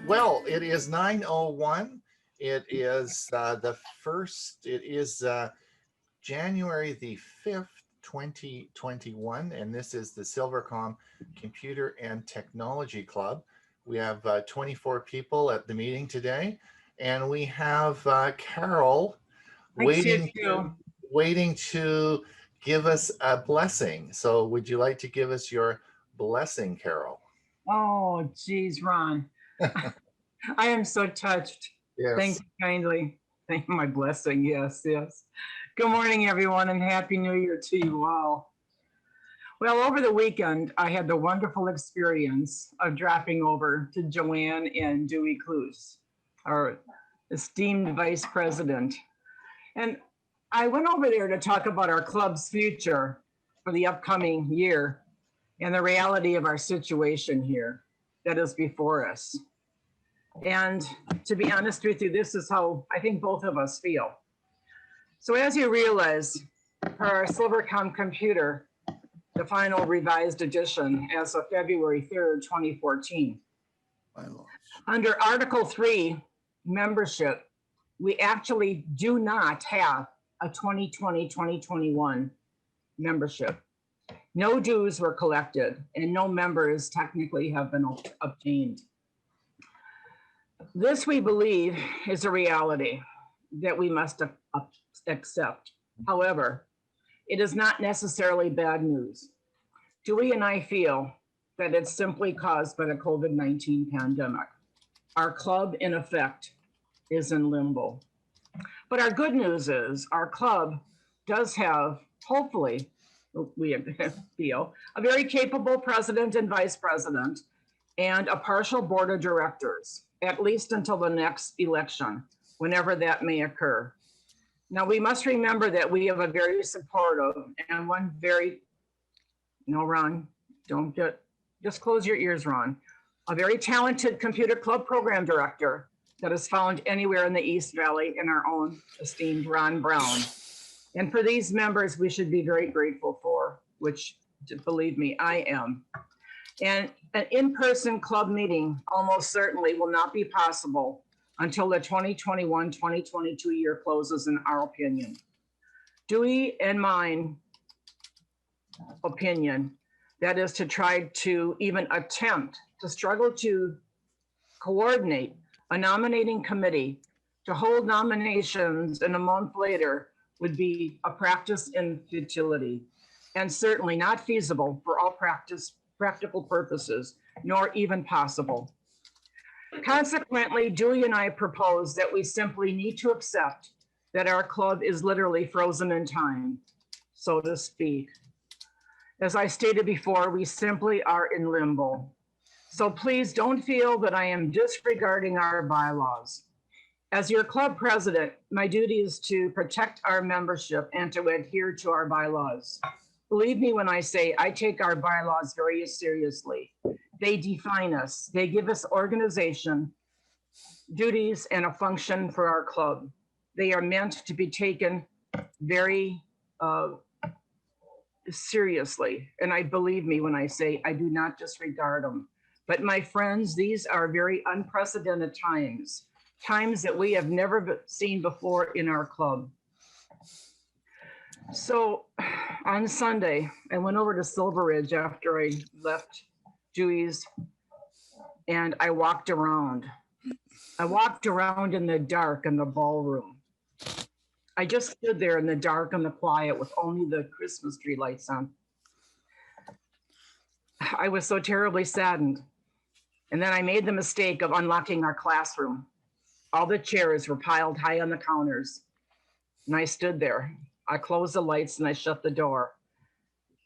Well, it is 9:01. It is January the 5th, 2021, and this is the Silvercom Computer and Technology Club. We have 24 people at the meeting today, and we have Carol waiting to give us a blessing. So would you like to give us your blessing, Carol? Oh, geez, Ron. I am so touched. Yes. Thank you kindly. Thank you, my blessing. Yes, yes. Good morning, everyone, and Happy New Year to you all. Well, over the weekend, I had the wonderful experience of dropping over to Joanne and Dewey Cluse, our esteemed vice president. And I went over there to talk about our club's future for the upcoming year and the reality of our situation here that is before us. And to be honest with you, this is how I think both of us feel. So as you realize, for our Silvercom computer, the final revised edition as of February 3rd, 2014. Under Article 3, membership, we actually do not have a 2020-2021 membership. No dues were collected and no members technically have been obtained. This, we believe, is a reality that we must accept. However, it is not necessarily bad news. Dewey and I feel that it's simply caused by the COVID-19 pandemic. Our club, in effect, is in limbo. But our good news is our club does have, hopefully, we feel, a very capable president and vice president and a partial board of directors, at least until the next election, whenever that may occur. Now, we must remember that we have a very supportive and one very, no, Ron, just close your ears, Ron. A very talented computer club program director that is found anywhere in the East Valley in our own esteemed Ron Brown. And for these members, we should be very grateful for, which, believe me, I am. And an in-person club meeting almost certainly will not be possible until the 2021-2022 year closes, in our opinion. Dewey and mine opinion, that is to try to even attempt to struggle to coordinate a nominating committee to hold nominations and a month later would be a practice in futility and certainly not feasible for all practical purposes, nor even possible. Consequently, Dewey and I propose that we simply need to accept that our club is literally frozen in time, so to speak. As I stated before, we simply are in limbo. So please don't feel that I am disregarding our bylaws. As your club president, my duty is to protect our membership and to adhere to our bylaws. Believe me when I say I take our bylaws very seriously. They define us. They give us organization, duties, and a function for our club. They are meant to be taken very seriously. And I believe me when I say I do not disregard them. But my friends, these are very unprecedented times, times that we have never seen before in our club. So on Sunday, I went over to Silveridge after I left Dewey's and I walked around. I walked around in the dark in the ballroom. I just stood there in the dark and the quiet with only the Christmas tree lights on. I was so terribly saddened. And then I made the mistake of unlocking our classroom. All the chairs were piled high on the counters. And I stood there. I closed the lights and I shut the door.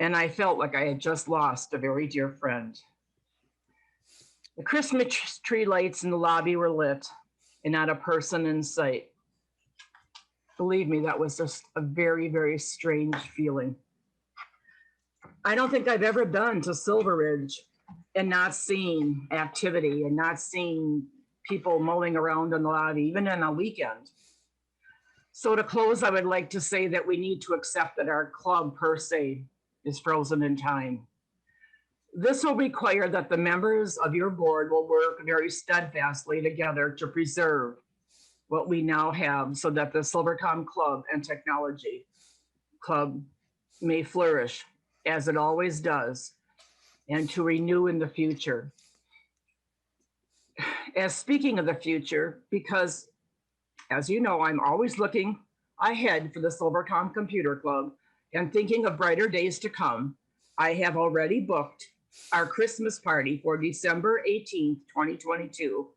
And I felt like I had just lost a very dear friend. The Christmas tree lights in the lobby were lit and not a person in sight. Believe me, that was just a very, very strange feeling. I don't think I've ever been to Silveridge and not seen activity and not seen people mulling around in the lobby, even on a weekend. So to close, I would like to say that we need to accept that our club per se is frozen in time. This will require that the members of your board will work very steadfastly together to preserve what we now have so that the Silvercom Club and Technology Club may flourish as it always does and to renew in the future. As speaking of the future, because as you know, I'm always looking ahead for the Silvercom Computer Club and thinking of brighter days to come, I have already booked our Christmas party for December 18th, 2022,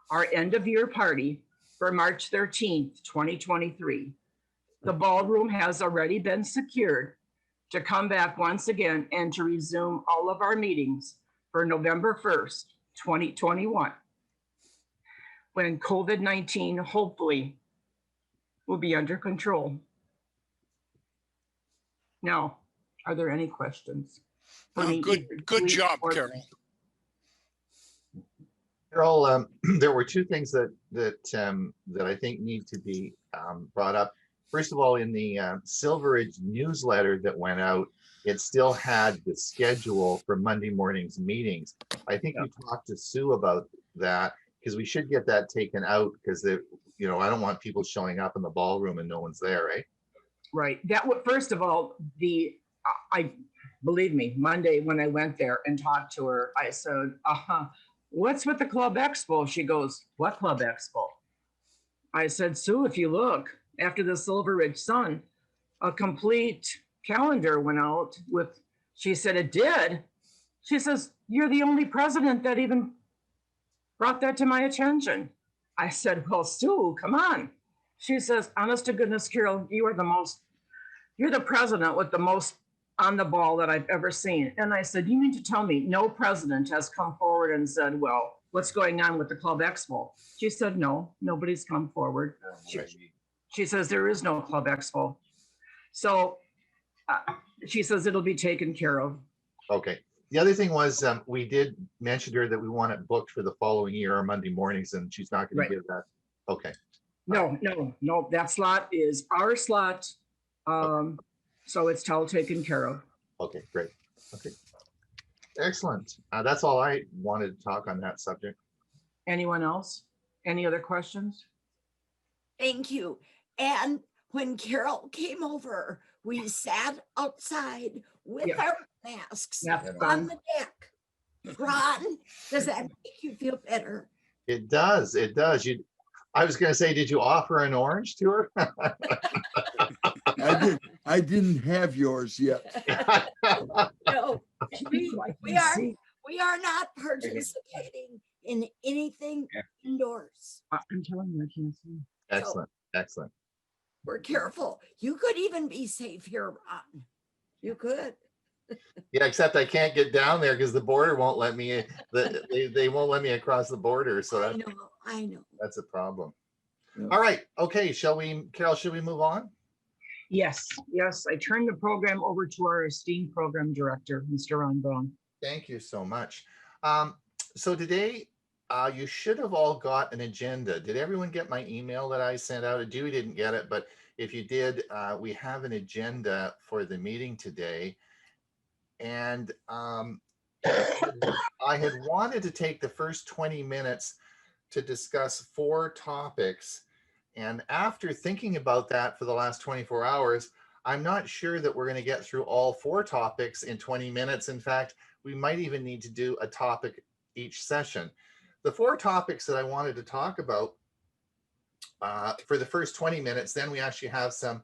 our end of year party for March 13th, 2023. The ballroom has already been secured to come back once again and to resume all of our meetings for November 1st, 2021, when COVID-19 hopefully will be under control. Now, are there any questions? Good job, Carol. Carol, there were two things that I think need to be brought up. First of all, in the Silveridge newsletter that went out, it still had the schedule for Monday morning's meetings. I think you talked to Sue about that, because we should get that taken out, because I don't want people showing up in the ballroom and no one's there, right? Right. That would, first of all, I believe me, Monday when I went there and talked to her, I said, what's with the Club Expo? She goes, what Club Expo? I said, Sue, if you look, after the Silveridge Sun, a complete calendar went out with, she said, it did. She says, you're the only president that even brought that to my attention. I said, well, Sue, come on. She says, honest to goodness, Carol, you're the president with the most on the ball that I've ever seen. And I said, you mean to tell me no president has come forward and said, well, what's going on with the Club Expo? She said, no, nobody's come forward. She says, there is no Club Expo. So she says it'll be taken care of. Okay. The other thing was, we did mention to her that we want it booked for the following year on Monday mornings, and she's not going to give that. Okay. No, that slot is our slot. Okay. So it's all taken care of. Okay, great. Okay. Excellent. That's all I wanted to talk on that subject. Anyone else? Any other questions? Thank you. And when Carol came over, we sat outside with our masks on the deck. Ron, does that make you feel better? It does. It does. I was going to say, did you offer an orange to her? I didn't have yours yet. No, we are not participating in anything indoors. I'm telling you, I can't see. Excellent. Excellent. We're careful. You could even be safe here, Ron. You could. Yeah, except I can't get down there because the border won't let me. They won't let me across the border. So I know. That's a problem. All right. Okay. Carol, shall we move on? Yes. I turn the program over to our esteemed program director, Mr. Ron Brown. Thank you so much. So today, you should have all got an agenda. Did everyone get my email that I sent out? Dewey didn't get it, but if you did, we have an agenda for the meeting today. And I had wanted to take the first 20 minutes to discuss 4 topics. And after thinking about that for the last 24 hours, I'm not sure that we're going to get through all 4 topics in 20 minutes. In fact, we might even need to do a topic each session. The 4 topics that I wanted to talk about for the first 20 minutes, then we actually have some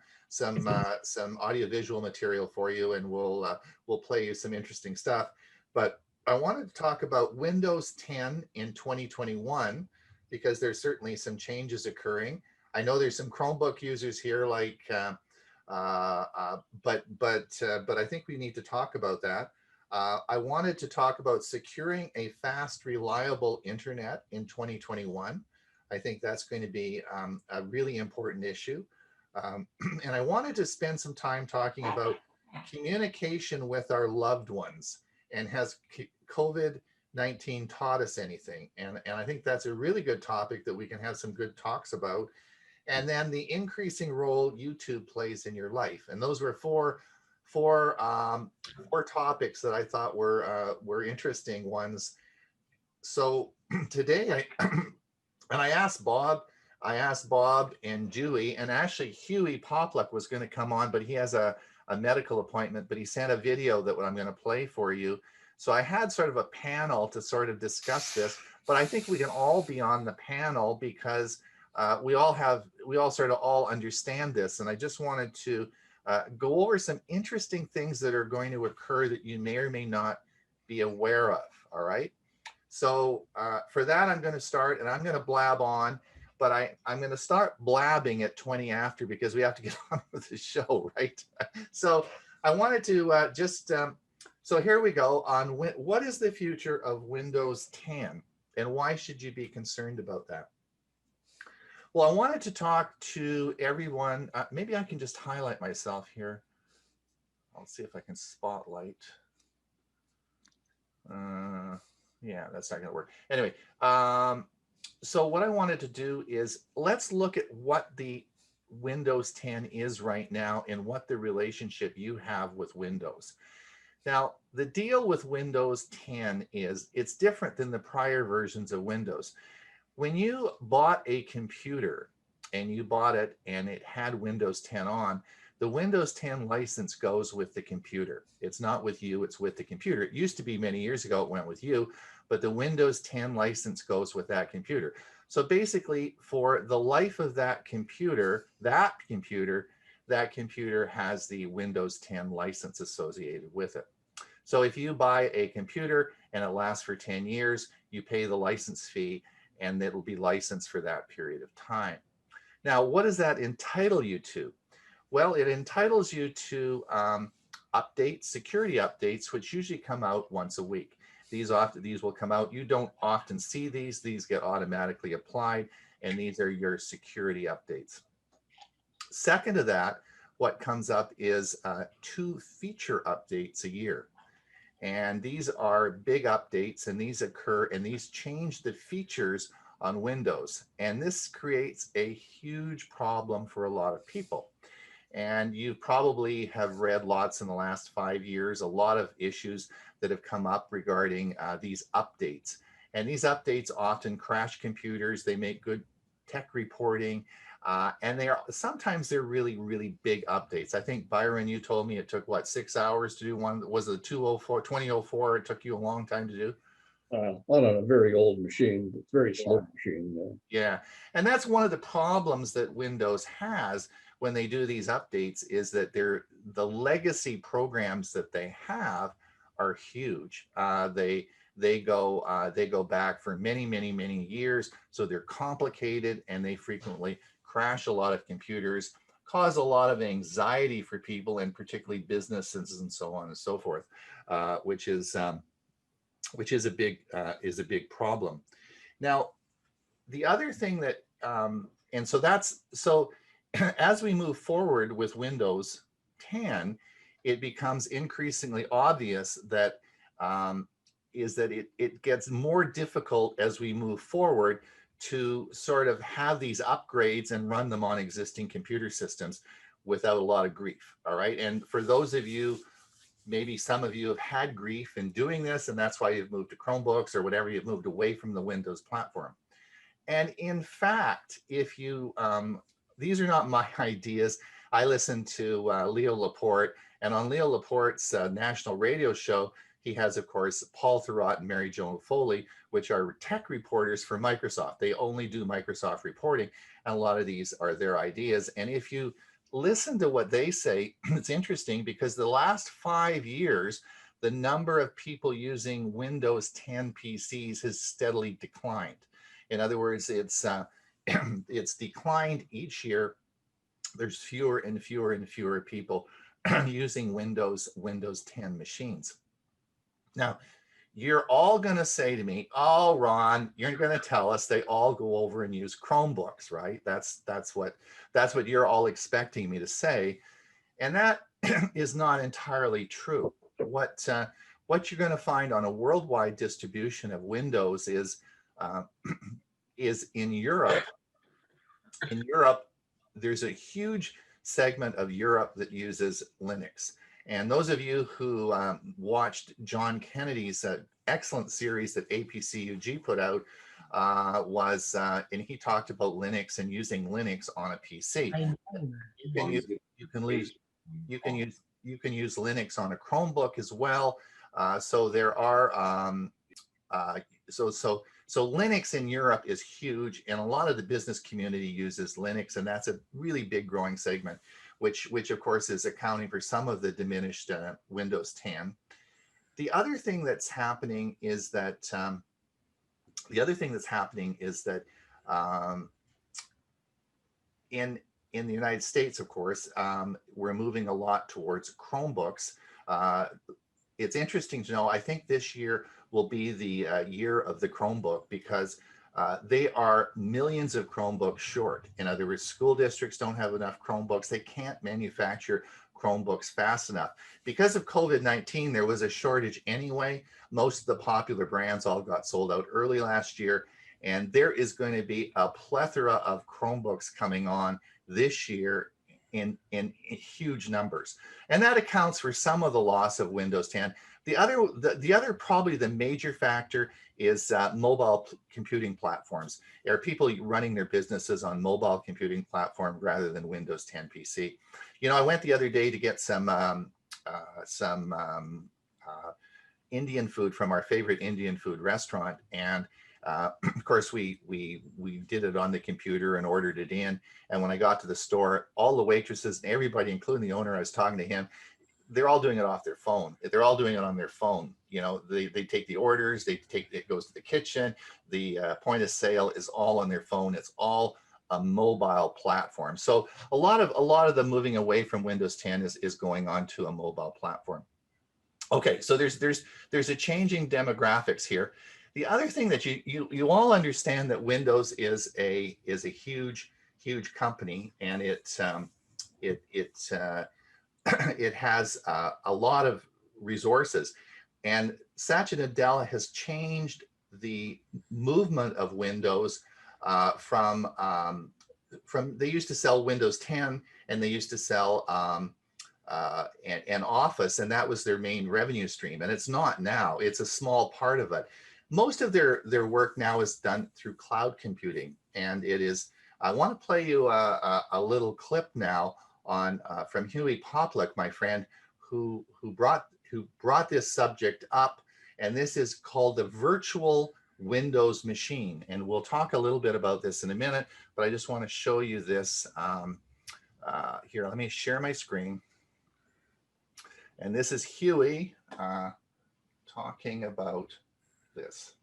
audiovisual material for you, and we'll play you some interesting stuff. But I wanted to talk about Windows 10 in 2021, because there's certainly some changes occurring. I know there's some Chromebook users here, but I think we need to talk about that. I wanted to talk about securing a fast, reliable internet in 2021. I think that's going to be a really important issue. And I wanted to spend some time talking about communication with our loved ones, and has COVID-19 taught us anything? And I think that's a really good topic that we can have some good talks about. And then the increasing role YouTube plays in your life. And those were four topics that I thought were interesting ones. So today and I asked Bob and Julie, and actually Huey Popluck was going to come on, but he has a medical appointment, but he sent a video that I'm going to play for you. So I had sort of a panel to sort of discuss this, but I think we can all be on the panel because we all sort of all understand this. And I just wanted to go over some interesting things that are going to occur that you may or may not be aware of. All right. So for that, I'm going to start and I'm going to blab on, but I'm going to start blabbing at 20 after because we have to get on with the show, right? So I wanted to so here we go on what is the future of Windows 10 and why should you be concerned about that? Well, I wanted to talk to everyone. Maybe I can just highlight myself here. I'll see if I can spotlight. Yeah, that's not going to work. Anyway, so what I wanted to do is let's look at what the Windows 10 is right now and what the relationship you have with Windows. Now, the deal with Windows 10 is it's different than the prior versions of Windows. When you bought a computer and you bought it and it had Windows 10 on, the Windows 10 license goes with the computer. It's not with you, it's with the computer. It used to be many years ago, it went with you, but the Windows 10 license goes with that computer. So basically, for the life of that computer has the Windows 10 license associated with it. So if you buy a computer and it lasts for 10 years, you pay the license fee and it'll be licensed for that period of time. Now, what does that entitle you to? Well, it entitles you to security updates, which usually come out once a week. These will come out. You don't often see these. These get automatically applied, and these are your security updates. Second to that, what comes up is 2 feature updates a year. And these are big updates, and these occur, and these change the features on Windows. And this creates a huge problem for a lot of people. And you probably have read lots in the last 5 years, a lot of issues that have come up regarding these updates. And these updates often crash computers. They make good tech reporting. And sometimes they're really, really big updates. I think, Byron, you told me it took, what, 6 hours to do one? Was it 2004? It took you a long time to do? On a very old machine, very slow machine. Yeah, and that's one of the problems that Windows has when they do these updates is that the legacy programs that they have are huge. They go back for many, many, many years, so they're complicated and they frequently crash a lot of computers, cause a lot of anxiety for people and particularly businesses and so on and so forth, which is a big problem. Now, the other thing that as we move forward with Windows 10, it becomes increasingly obvious that it gets more difficult as we move forward to sort of have these upgrades and run them on existing computer systems without a lot of grief. All right. And for those of you, maybe some of you have had grief in doing this, and that's why you've moved to Chromebooks or whatever, you've moved away from the Windows platform. And in fact, if you, these are not my ideas. I listen to Leo Laporte, and on Leo Laporte's national radio show, he has, of course, Paul Thurrott and Mary Jo Foley, which are tech reporters for Microsoft. They only do Microsoft reporting, and a lot of these are their ideas. And if you listen to what they say, it's interesting because the last 5 years, the number of people using Windows 10 PCs has steadily declined. In other words, it's declined each year. There's fewer and fewer and fewer people using Windows 10 machines. Now, you're all going to say to me, "Oh, Ron, you're going to tell us they all go over and use Chromebooks, right?" That's what you're all expecting me to say, and that is not entirely true. What you're going to find on a worldwide distribution of Windows is in Europe. In Europe, there's a huge segment of Europe that uses Linux. And those of you who watched John Kennedy's excellent series that APCUG put out and he talked about Linux and using Linux on a PC. You can use Linux on a Chromebook as well. So there are so Linux in Europe is huge, and a lot of the business community uses Linux, and that's a really big growing segment, which of course is accounting for some of the diminished Windows 10. The other thing that's happening is that in the United States, of course, we're moving a lot towards Chromebooks. It's interesting to know, I think this year will be the year of the Chromebook, because they are millions of Chromebooks short. In other words, school districts don't have enough Chromebooks. They can't manufacture Chromebooks fast enough. Because of COVID-19, there was a shortage anyway. Most of the popular brands all got sold out early last year, and there is going to be a plethora of Chromebooks coming on this year in huge numbers. And that accounts for some of the loss of Windows 10. The other probably the major factor is mobile computing platforms. There are people running their businesses on mobile computing platform rather than Windows 10 PC. You know, I went the other day to get some Indian food from our favorite Indian food restaurant, and of course we did it on the computer and ordered it in. And when I got to the store, all the waitresses and everybody, including the owner, I was talking to him, they're all doing it off their phone. They're all doing it on their phone. You know, they take the orders, it goes to the kitchen, the point of sale is all on their phone. It's all a mobile platform. So a lot of the moving away from Windows 10 is going on to a mobile platform. Okay, so there's a changing demographics here. The other thing that you all understand, that Windows is a huge company, and it has a lot of resources, and Satya Nadella has changed the movement of Windows from they used to sell Windows 10, and they used to sell an Office, and that was their main revenue stream. And it's not now. It's a small part of it. Most of their work now is done through cloud computing, and it is. I want to play you a little clip now on from Huey Poplick, my friend, who brought this subject up, and this is called the virtual Windows machine. And we'll talk a little bit about this in a minute, but I just want to show you this here. Let me share my screen. And this is Huey talking about this.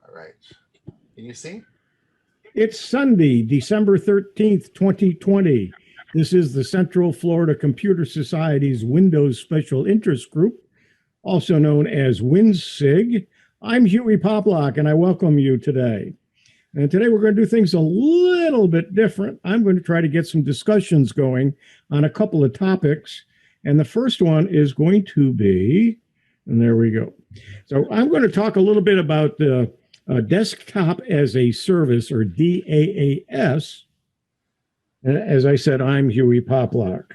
All right. Can you see? It's Sunday, December 13th, 2020. This is the Central Florida Computer Society's Windows Special Interest Group, also known as WinSig. I'm Huey Poplock, and I welcome you today. And today we're going to do things a little bit different. I'm going to try to get some discussions going on a couple of topics. And the first one is going to be, and there we go. So I'm going to talk a little bit about the Desktop as a Service, or DAAS. And as I said, I'm Huey Poplock.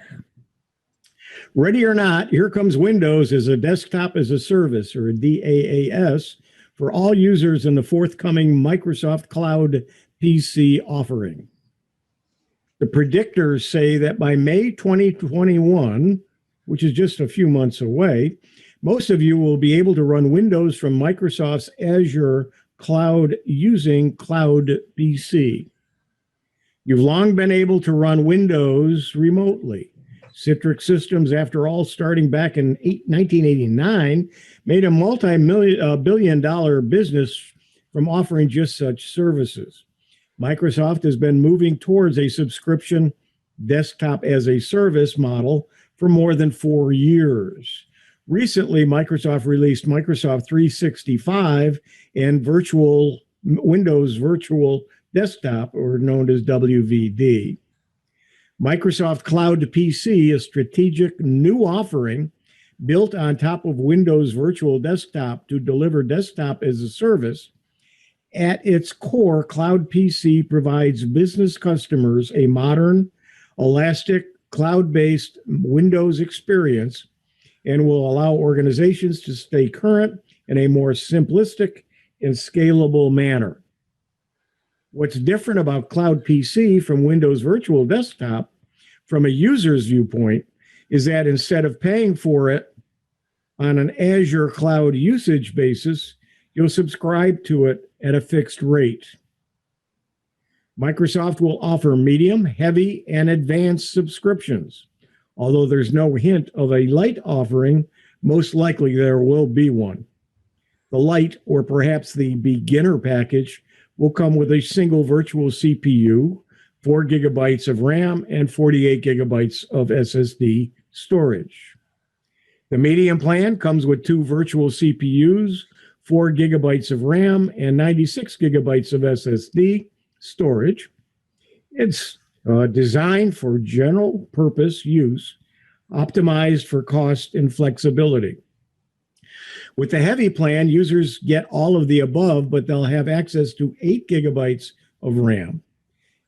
Ready or not, here comes Windows as a Desktop as a Service, or a DAAS, for all users in the forthcoming Microsoft Cloud PC offering. The predictors say that by May 2021, which is just a few months away, most of you will be able to run Windows from Microsoft's Azure cloud using Cloud PC. You've long been able to run Windows remotely. Citrix Systems, after all, starting back in 1989, made a multi-billion-dollar business from offering just such services. Microsoft has been moving towards a subscription desktop as a service model for more than 4 years. Recently, Microsoft released Microsoft 365 and Windows Virtual Desktop, or known as WVD. Microsoft Cloud PC, a strategic new offering, built on top of Windows Virtual Desktop to deliver desktop as a service. At its core, Cloud PC provides business customers a modern, elastic, cloud-based Windows experience and will allow organizations to stay current in a more simplistic and scalable manner. What's different about Cloud PC from Windows Virtual Desktop, from a user's viewpoint, is that instead of paying for it on an Azure cloud usage basis, you'll subscribe to it at a fixed rate. Microsoft will offer medium, heavy, and advanced subscriptions. Although there's no hint of a light offering, most likely there will be one. The light, or perhaps the beginner package, will come with a single virtual CPU, 4 gigabytes of RAM, and 48 gigabytes of SSD storage. The medium plan comes with 2 virtual CPUs, 4 gigabytes of RAM, and 96 gigabytes of SSD storage. It's designed for general purpose use, optimized for cost and flexibility. With the heavy plan, users get all of the above, but they'll have access to 8 gigabytes of RAM.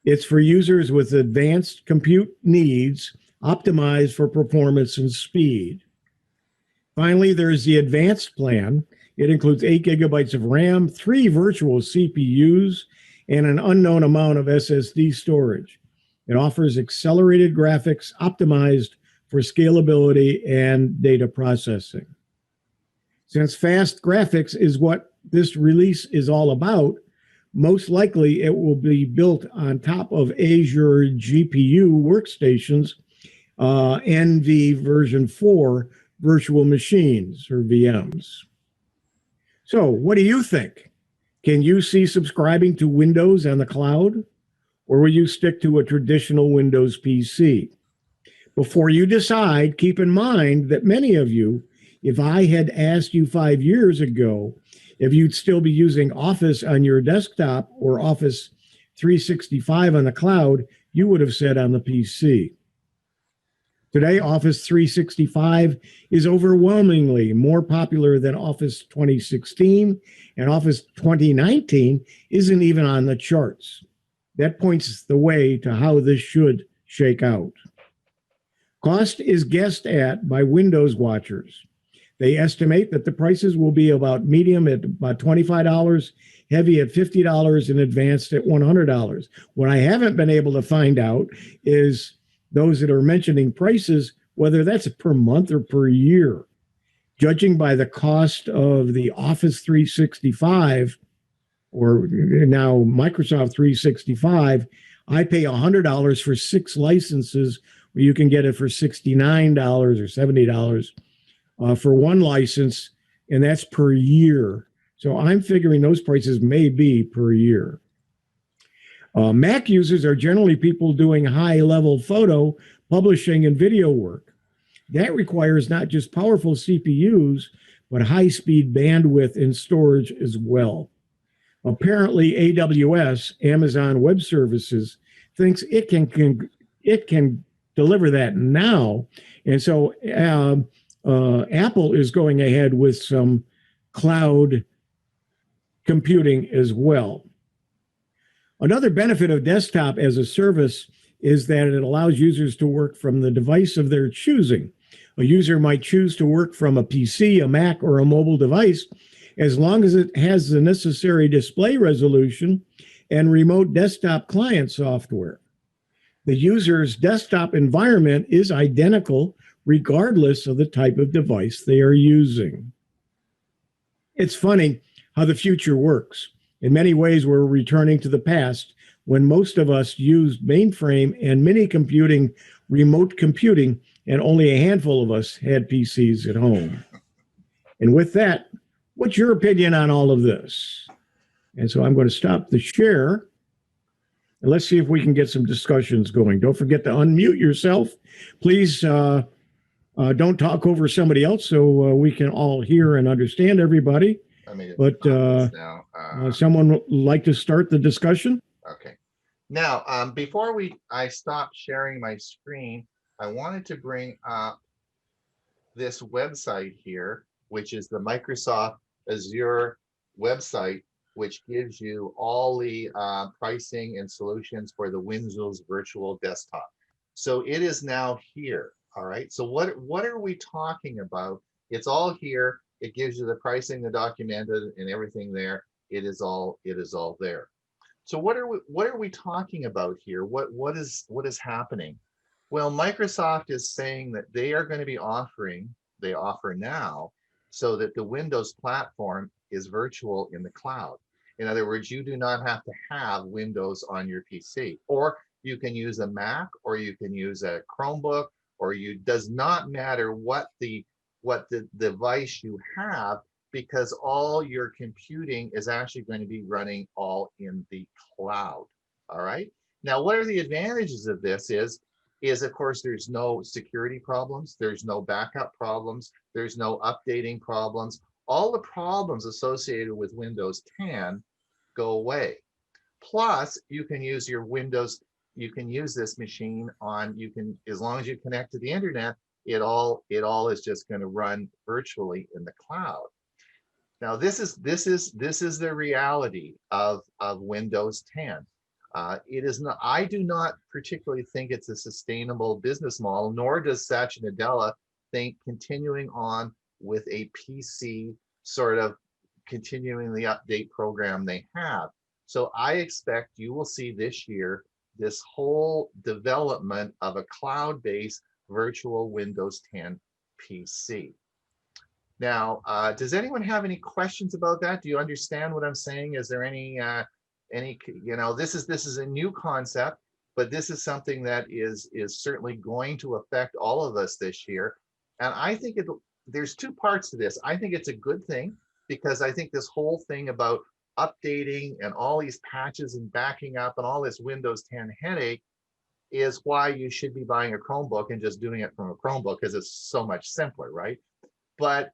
It's for users with advanced compute needs, optimized for performance and speed. Finally, there's the advanced plan. It includes 8 gigabytes of RAM, 3 virtual CPUs, and an unknown amount of SSD storage. It offers accelerated graphics optimized for scalability and data processing. Since fast graphics is what this release is all about, most likely it will be built on top of Azure GPU workstations, NV version 4 virtual machines, or VMs. So what do you think? Can you see subscribing to Windows on the cloud? Or will you stick to a traditional Windows PC? Before you decide, keep in mind that many of you, if I had asked you 5 years ago if you'd still be using Office on your desktop or Office 365 on the cloud, you would have said on the PC. Today, Office 365 is overwhelmingly more popular than Office 2016, and Office 2019 isn't even on the charts. That points the way to how this should shake out. Cost is guessed at by Windows watchers. They estimate that the prices will be about medium at about $25, heavy at $50, and advanced at $100. What I haven't been able to find out is those that are mentioning prices, whether that's per month or per year. Judging by the cost of the Office 365, or now Microsoft 365, I pay $100 for 6 licenses, where you can get it for $69 or $70 for 1 license, and that's per year. So I'm figuring those prices may be per year. Mac users are generally people doing high-level photo, publishing, and video work. That requires not just powerful CPUs, but high-speed bandwidth and storage as well. Apparently, AWS, Amazon Web Services, thinks it can deliver that now. And so Apple is going ahead with some cloud computing as well. Another benefit of desktop as a service is that it allows users to work from the device of their choosing. A user might choose to work from a PC, a Mac, or a mobile device, as long as it has the necessary display resolution and remote desktop client software. The user's desktop environment is identical regardless of the type of device they are using. It's funny how the future works. In many ways, we're returning to the past when most of us used mainframe and mini computing, remote computing, and only a handful of us had PCs at home. And with that, what's your opinion on all of this? And so I'm going to stop the share, and let's see if we can get some discussions going. Don't forget to unmute yourself. Please don't talk over somebody else so we can all hear and understand everybody. But someone would like to start the discussion? Okay. Now, before I stop sharing my screen, I wanted to bring up this website here, which is the Microsoft Azure website, which gives you all the pricing and solutions for the Windows virtual desktop. So it is now here. All right. So what are we talking about? It's all here. It gives you the pricing, the documented, and everything there. It is all there. So what are we talking about here? What is happening? Well, Microsoft is saying that they are going to be offering, they offer now, so that the Windows platform is virtual in the cloud. In other words, you do not have to have Windows on your PC, or you can use a Mac, or you can use a Chromebook, or does not matter what the device you have, because all your computing is actually going to be running all in the cloud. All right. Now, what are the advantages of this is of course, there's no security problems. There's no backup problems. There's no updating problems. All the problems associated with Windows 10 go away. Plus, you can use your Windows, you can use this machine on, as long as you connect to the internet, it all is just going to run virtually in the cloud. Now, this is the reality of Windows 10. It is not. I do not particularly think it's a sustainable business model, nor does Satya Nadella think continuing on with a PC sort of continuing the update program they have. So I expect you will see this year this whole development of a cloud-based virtual Windows 10 PC. Now, does anyone have any questions about that? Do you understand what I'm saying? Is there any, this is a new concept, but this is something that is certainly going to affect all of us this year. And I think there's two parts to this. I think it's a good thing, because I think this whole thing about updating and all these patches and backing up and all this Windows 10 headache is why you should be buying a Chromebook and just doing it from a Chromebook, because it's so much simpler, right? But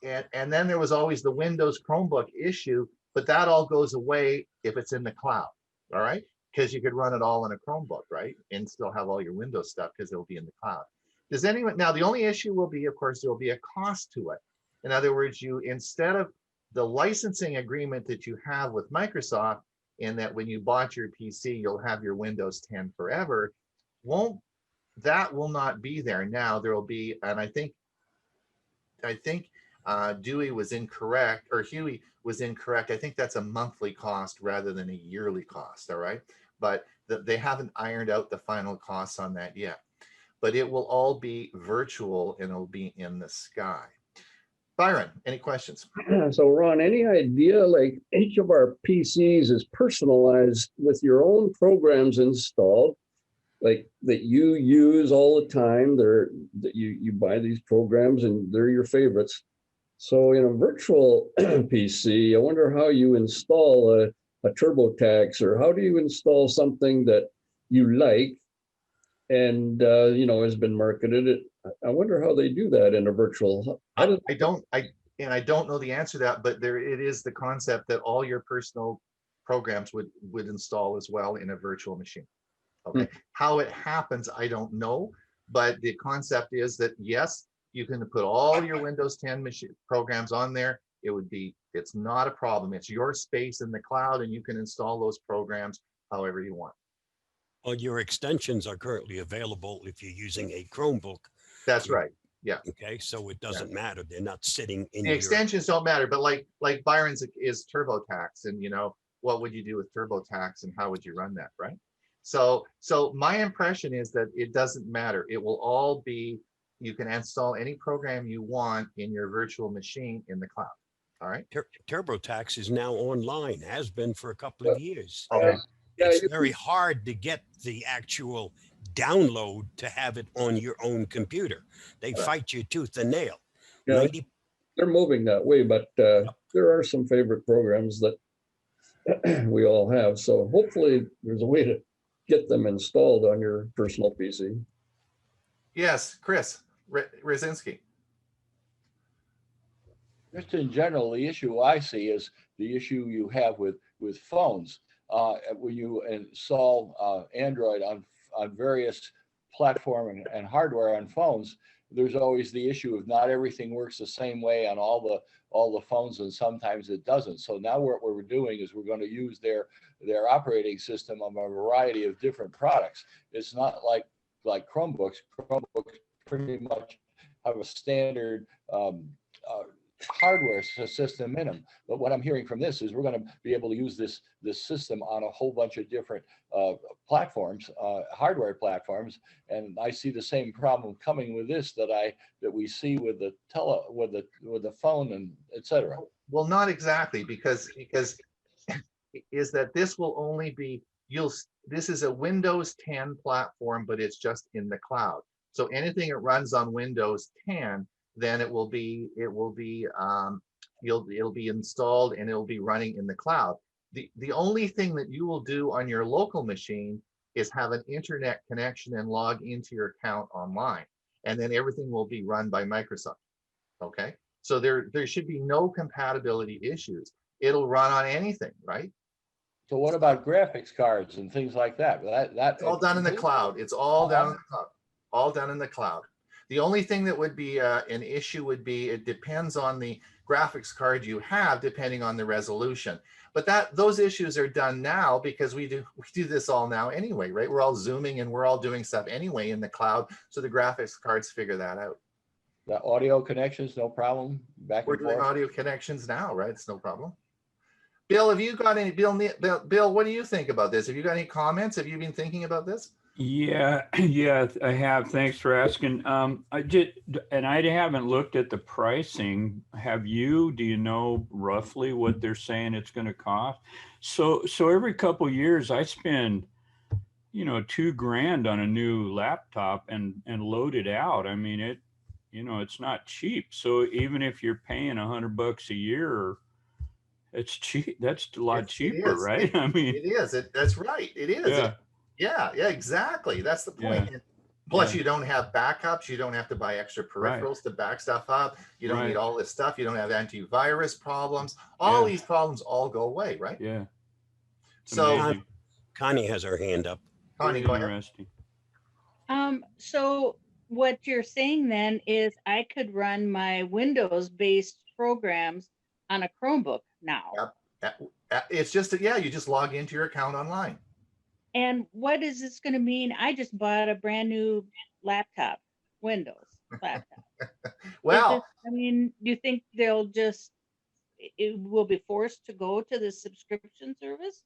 and then there was always the Windows Chromebook issue, but that all goes away if it's in the cloud, all right? Because you could run it all in a Chromebook, right? And still have all your Windows stuff because it'll be in the cloud. Does anyone, now the only issue will be, of course, there'll be a cost to it. In other words, instead of the licensing agreement that you have with Microsoft, in that when you bought your PC, you'll have your Windows 10 forever, that will not be there. Now there will be, and I think Dewey was incorrect, or Huey was incorrect. I think that's a monthly cost rather than a yearly cost, all right? But they haven't ironed out the final costs on that yet. But it will all be virtual and it'll be in the sky. Byron, any questions? So Ron, any idea, like each of our PCs is personalized with your own programs installed, like that you use all the time, that you buy these programs and they're your favorites. So in a virtual PC, I wonder how you install a TurboTax, or how do you install something that you like and has been marketed. I wonder how they do that in a virtual. I don't know the answer to that, but it is the concept that all your personal programs would install as well in a virtual machine. Okay. How it happens, I don't know, but the concept is that yes, you can put all your Windows 10 machine programs on there. It's not a problem. It's your space in the cloud, and you can install those programs however you want. Well, your extensions are currently available if you're using a Chromebook. That's right. Yeah. Okay, so it doesn't matter. They're not sitting in the extensions don't matter, but like Byron's is TurboTax, and what would you do with TurboTax, and how would you run that, right? So my impression is that it doesn't matter. It will all be, you can install any program you want in your virtual machine in the cloud. All right. TurboTax is now online, has been for a couple of years. Okay. It's very hard to get the actual download to have it on your own computer. They fight you tooth and nail. Yeah, they're moving that way, but there are some favorite programs that we all have. So hopefully there's a way to get them installed on your personal PC. Yes, Chris Rzinski. Just in general, the issue I see is the issue you have with phones. When you install Android on various platform and hardware on phones, there's always the issue of not everything works the same way on all the phones, and sometimes it doesn't. So now what we're doing is we're going to use their operating system on a variety of different products. It's not like Chromebooks. Chromebooks pretty much have a standard hardware system in them. But what I'm hearing from this is we're going to be able to use this system on a whole bunch of different platforms, hardware platforms. And I see the same problem coming with this that we see with the phone and et cetera. Well, not exactly, because is that this will only be, this is a Windows 10 platform, but it's just in the cloud. So anything that runs on Windows 10, then it'll be installed and it'll be running in the cloud. The only thing that you will do on your local machine is have an internet connection and log into your account online, and then everything will be run by Microsoft. Okay, so there should be no compatibility issues. It'll run on anything, right? So what about graphics cards and things like that? It's all done in the cloud. It's all done in the cloud. All done in the cloud. The only thing that would be an issue would be, it depends on the graphics card you have, depending on the resolution. But those issues are done now, because we do this all now anyway, right? We're all Zooming and we're all doing stuff anyway in the cloud. So the graphics cards figure that out. The audio connections, no problem. We're doing audio connections now, right? It's no problem. Bill, have you got any, Bill, what do you think about this? Have you got any comments? Have you been thinking about this? Yeah, I have. Thanks for asking. I haven't looked at the pricing. Have you? Do you know roughly what they're saying it's going to cost? So every couple of years I spend, $2,000 on a new laptop and load it out. I mean, it's not cheap. So even if you're paying $100 a year, it's cheap. That's a lot cheaper, right? I mean, it is. That's right. It is. Yeah. Yeah, exactly. That's the point. Yeah. Plus, you don't have backups. You don't have to buy extra peripherals to back stuff up. You don't need all this stuff. You don't have antivirus problems. All these problems all go away, right? Yeah. So Connie has her hand up. Connie, go ahead. Interesting. So what you're saying then is I could run my Windows-based programs on a Chromebook now. It's just you just log into your account online. And what is this going to mean? I just bought a brand new laptop, Windows laptop. Well, do you think it will be forced to go to the subscription service?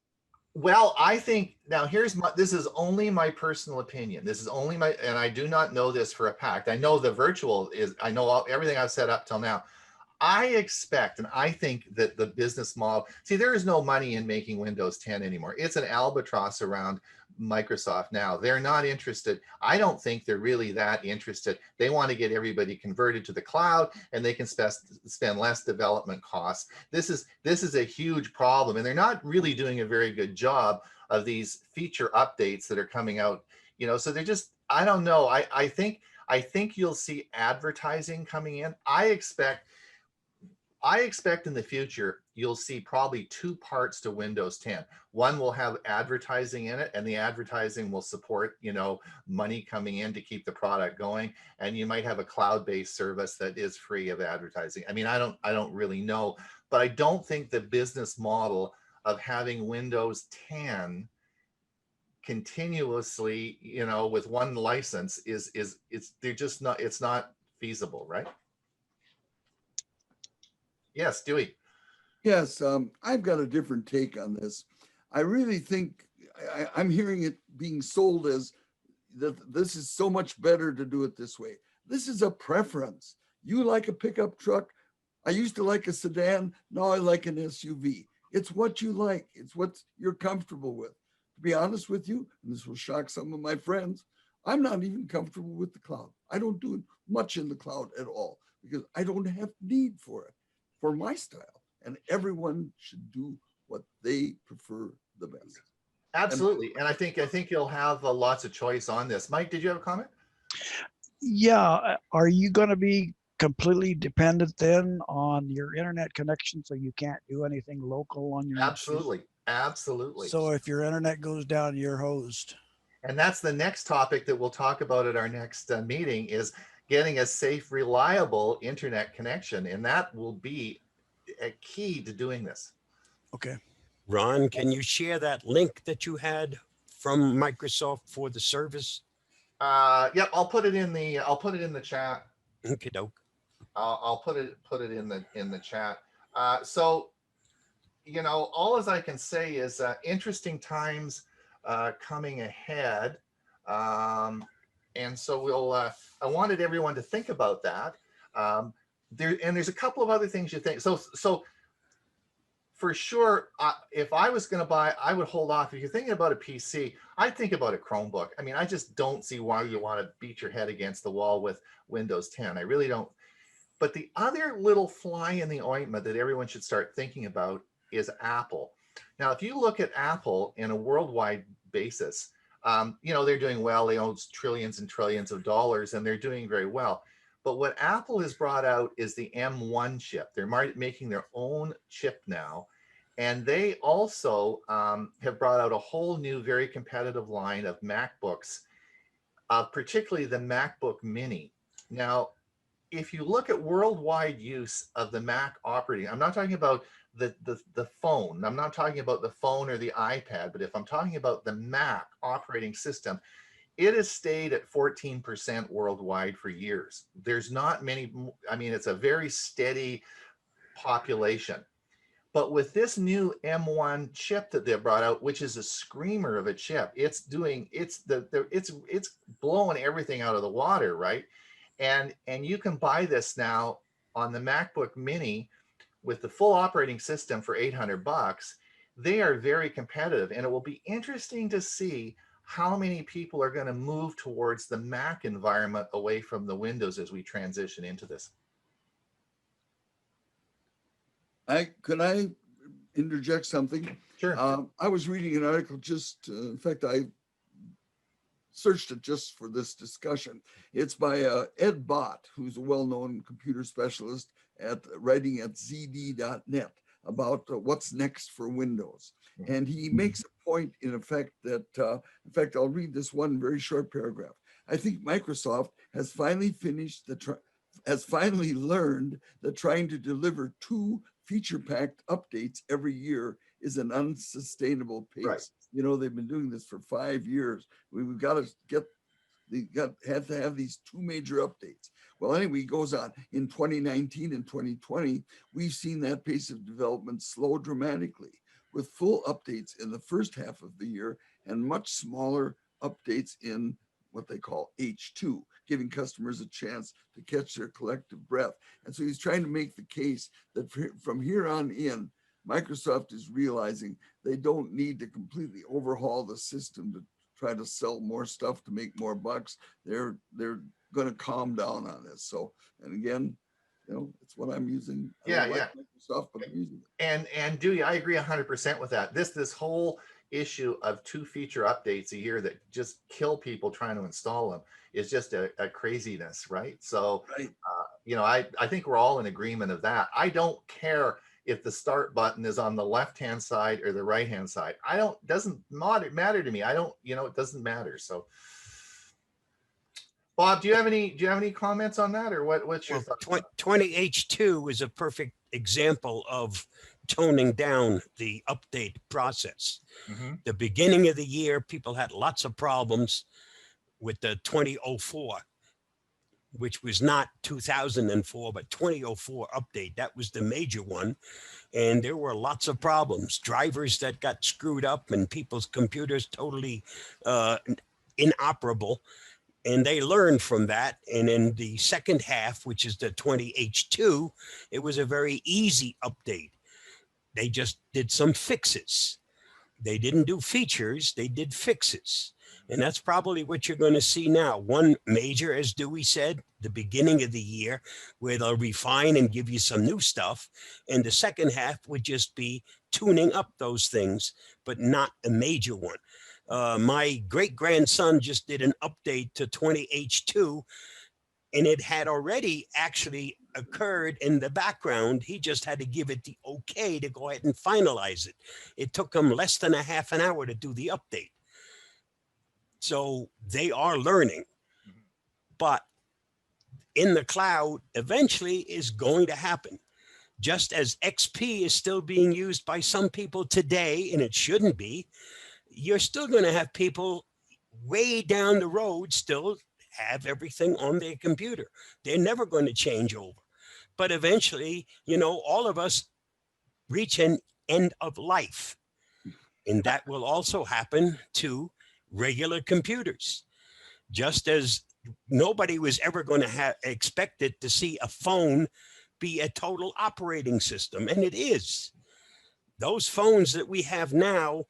Well, I think now this is only my personal opinion. This is only and I do not know this for a fact. I know I know everything I've said up till now. I expect, and I think that the business model, there is no money in making Windows 10 anymore. It's an albatross around Microsoft now. They're not interested. I don't think they're really that interested. They want to get everybody converted to the cloud, and they can spend less development costs. This is a huge problem, and they're not really doing a very good job of these feature updates that are coming out. So they're just, I don't know. I think you'll see advertising coming in. I expect in the future, you'll see probably two parts to Windows 10. One will have advertising in it, and the advertising will support, money coming in to keep the product going. And you might have a cloud-based service that is free of advertising. I don't really know, but I don't think the business model of having Windows 10 continuously, with one license it's not feasible, right? Yes, Dewey. Yes, I've got a different take on this. I really think I'm hearing it being sold as that this is so much better to do it this way. This is a preference. You like a pickup truck. I used to like a sedan. Now I like an SUV. It's what you like. It's what you're comfortable with. To be honest with you, and this will shock some of my friends, I'm not even comfortable with the cloud. I don't do much in the cloud at all because I don't have need for it. For my style, and everyone should do what they prefer the best. Absolutely, and I think you'll have lots of choice on this. Mike, did you have a comment? Yeah, are you going to be completely dependent then on your internet connection, so you can't do anything local on your? Absolutely. So if your internet goes down, you're hosed. And that's the next topic that we'll talk about at our next meeting is, getting a safe, reliable internet connection. And that will be a key to doing this. Okay. Ron, can you share that link that you had from Microsoft for the service? Yep, I'll put it in the chat. Okie doke. I'll put it in the chat. So, you know, all as I can say is interesting times coming ahead. And so I wanted everyone to think about that. There's a couple of other things you think. So for sure, if I was going to buy, I would hold off. If you're thinking about a PC, I'd think about a Chromebook. I mean, I just don't see why you want to beat your head against the wall with Windows 10. I really don't. But the other little fly in the ointment that everyone should start thinking about is Apple. Now, if you look at Apple in a worldwide basis, you know, they're doing well. They own trillions and trillions of dollars, and they're doing very well. But what Apple has brought out is the M1 chip. They're making their own chip now. And they also have brought out a whole new, very competitive line of MacBooks, particularly the MacBook Mini. Now, if you look at worldwide use of the Mac operating, I'm not talking about the phone. I'm not talking about the phone or the iPad, but if I'm talking about the Mac operating system, it has stayed at 14% worldwide for years. There's not many, I mean, it's a very steady population. But with this new M1 chip that they brought out, which is a screamer of a chip, it's blowing everything out of the water, right? And you can buy this now on the MacBook Mini with the full operating system for $800. They are very competitive, and it will be interesting to see how many people are going to move towards the Mac environment away from the Windows as we transition into this. Could I interject something? Sure. I was reading an article just, in fact, I searched it just for this discussion. It's by Ed Bott, who's a well-known computer specialist writing at zd.net about what's next for Windows. And he makes a point, in effect, that, in fact, I'll read this one very short paragraph. I think Microsoft has finally learned that trying to deliver 2 feature-packed updates every year is an unsustainable pace. Right. You know, they've been doing this for 5 years. We've got to have to have these 2 major updates. Well, anyway, he goes on. In 2019 and 2020, we've seen that pace of development slow dramatically, with full updates in the first half of the year and much smaller updates in what they call H2, giving customers a chance to catch their collective breath. And so he's trying to make the case that from here on in, Microsoft is realizing they don't need to completely overhaul the system to try to sell more stuff to make more bucks. They're going to calm down on this. So, and again, you know, it's what I'm using. Yeah, Microsoft, but I'm using it. And Dewey, I agree 100% with that. This whole issue of 2 feature updates a year that just kill people trying to install them is just a craziness, right? So, right. You know, I think we're all in agreement of that. I don't care if the start button is on the left-hand side or the right-hand side. Doesn't matter to me. You know, it doesn't matter. So, Bob, do you have any comments on that, or what's your thought? 20H2 is a perfect example of toning down the update process. Mm-hmm. The beginning of the year, people had lots of problems with the 2004, which was not 2004, but 2004 update. That was the major one. And there were lots of problems, drivers that got screwed up and people's computers totally inoperable. And they learned from that. And in the second half, which is the 20H2, it was a very easy update. They just did some fixes. They didn't do features, they did fixes. And that's probably what you're going to see now. One major, as Dewey said, the beginning of the year, where they'll refine and give you some new stuff. And the second half would just be tuning up those things, but not a major one. My great-grandson just did an update to 20H2, and it had already actually occurred in the background. He just had to give it the okay to go ahead and finalize it. It took him less than a half an hour to do the update. So they are learning, but in the cloud eventually is going to happen. Just as XP is still being used by some people today, and it shouldn't be, you're still going to have people way down the road still have everything on their computer. They're never going to change over. But eventually, all of us reach an end of life. And that will also happen to regular computers. Just as nobody was ever going to have expected to see a phone be a total operating system, and it is. Those phones that we have now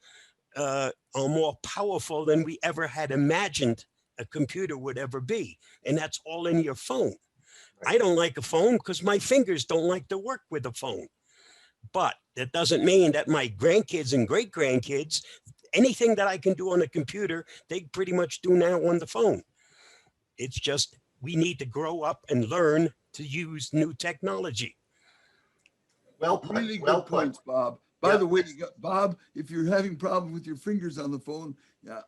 are more powerful than we ever had imagined a computer would ever be, and that's all in your phone. I don't like a phone because my fingers don't like to work with a phone. But that doesn't mean that my grandkids and great-grandkids, anything that I can do on a computer, they pretty much do now on the phone. It's just we need to grow up and learn to use new technology. Well put. Really good points, Bob. By the way, Bob, if you're having problems with your fingers on the phone,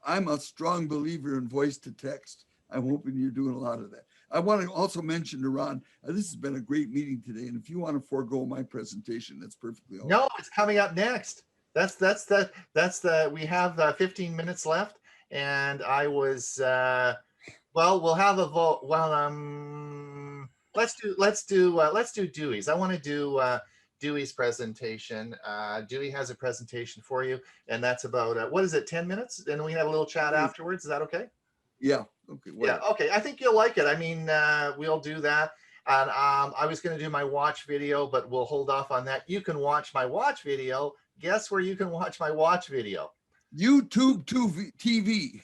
I'm a strong believer in voice to text. I'm hoping you're doing a lot of that. I want to also mention to Ron, this has been a great meeting today. And if you want to forego my presentation, that's perfectly all right. No, it's coming up next. We have 15 minutes left, and I was, we'll have a vote. Let's do Dewey's. I want to do Dewey's presentation. Dewey has a presentation for you, and that's about, what is it, 10 minutes? And we have a little chat afterwards. Is that okay? Yeah. Okay. Yeah. Okay. I think you'll like it. I mean, we'll do that. And I was going to do my watch video, but we'll hold off on that. You can watch my watch video. Guess where you can watch my watch video? YouTube TV.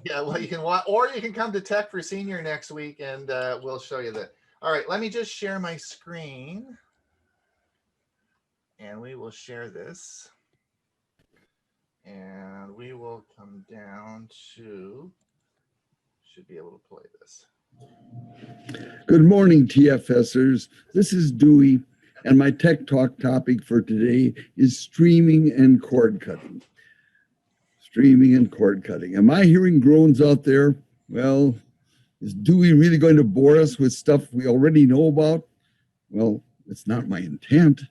Yeah. Well, you can watch, or you can come to Tech for Senior next week, and we'll show you that. All right. Let me just share my screen, and we will share this, and we will come down to. Should be able to play this. Good morning, TFSers. This is Dewey, and my Tech Talk topic for today is streaming and cord cutting. Streaming and cord cutting. Am I hearing groans out there? Well, is Dewey really going to bore us with stuff we already know about? Well, it's not my intent.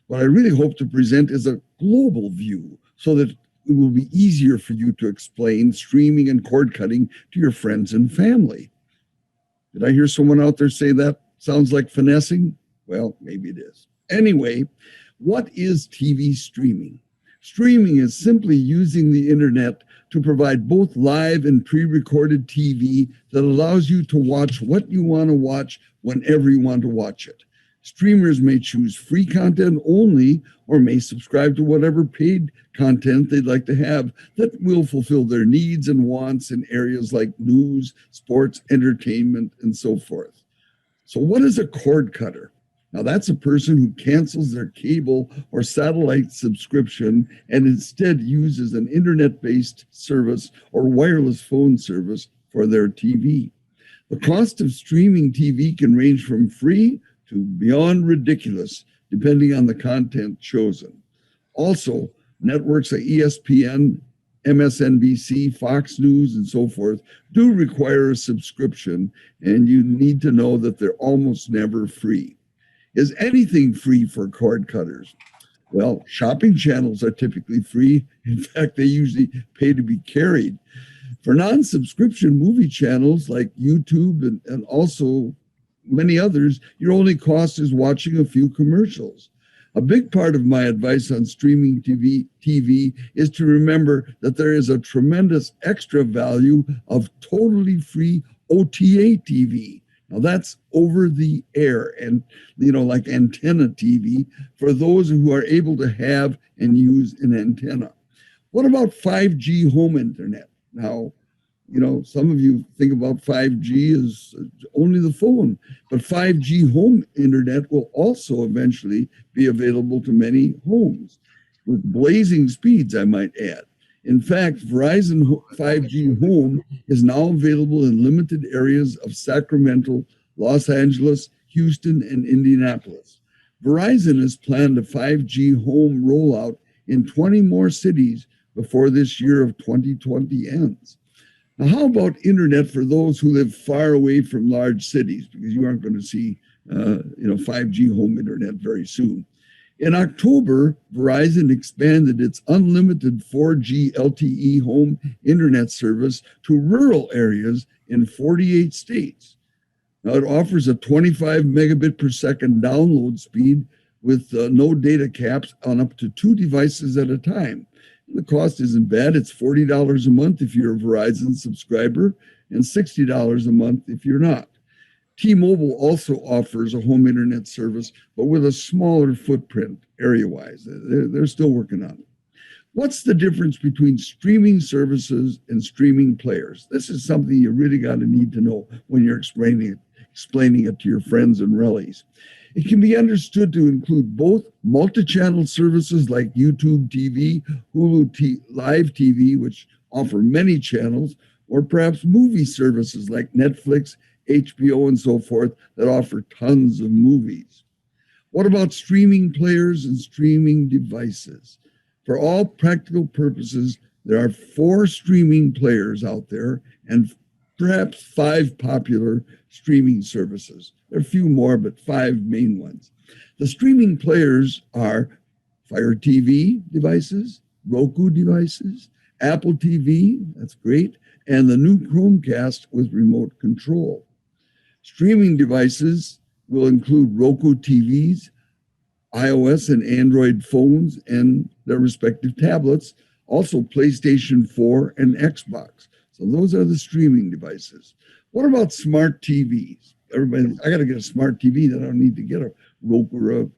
What I really hope to present is a global view so that it will be easier for you to explain streaming and cord cutting to your friends and family. Did I hear someone out there say that sounds like finessing? Well, maybe it is. Anyway, what is TV streaming? Streaming is simply using the internet to provide both live and pre-recorded TV that allows you to watch what you want to watch whenever you want to watch it. Streamers may choose free content only or may subscribe to whatever paid content they'd like to have that will fulfill their needs and wants in areas like news, sports, entertainment, and so forth. So what is a cord cutter? Now that's a person who cancels their cable or satellite subscription and instead uses an internet-based service or wireless phone service for their TV. The cost of streaming TV can range from free to beyond ridiculous, depending on the content chosen. Also, networks like ESPN, MSNBC, Fox News, and so forth do require a subscription, and you need to know that they're almost never free. Is anything free for cord cutters? Well, shopping channels are typically free. In fact, they usually pay to be carried. For non-subscription movie channels like YouTube and also many others, your only cost is watching a few commercials. A big part of my advice on streaming TV is to remember that there is a tremendous extra value of totally free OTA TV. Now that's over the air and, like antenna TV for those who are able to have and use an antenna. What about 5G home internet? Now, some of you think about 5G as only the phone, but 5G home internet will also eventually be available to many homes with blazing speeds, I might add. In fact, Verizon 5G Home is now available in limited areas of Sacramento, Los Angeles, Houston, and Indianapolis. Verizon has planned a 5G home rollout in 20 more cities before this year of 2020 ends. Now, how about internet for those who live far away from large cities? Because you aren't going to see, 5G home internet very soon. In October, Verizon expanded its unlimited 4G LTE home internet service to rural areas in 48 states. Now, it offers a 25 megabit per second download speed with no data caps on up to 2 devices at a time. The cost isn't bad. It's $40 a month if you're a Verizon subscriber and $60 a month if you're not. T-Mobile also offers a home internet service, but with a smaller footprint area-wise. They're still working on it. What's the difference between streaming services and streaming players? This is something you really got to need to know when you're explaining it to your friends and relatives. It can be understood to include both multi-channel services like YouTube TV, Hulu Live TV, which offer many channels, or perhaps movie services like Netflix, HBO, and so forth that offer tons of movies. What about streaming players and streaming devices? For all practical purposes, there are 4 streaming players out there and perhaps 5 popular streaming services. There are a few more, but 5 main ones. The streaming players are Fire TV devices, Roku devices, Apple TV, that's great, and the new Chromecast with remote control. Streaming devices will include Roku TVs, iOS and Android phones and their respective tablets, also PlayStation 4 and Xbox. So those are the streaming devices. What about smart TVs? Everybody, I got to get a smart TV, then I don't need to get a Roku or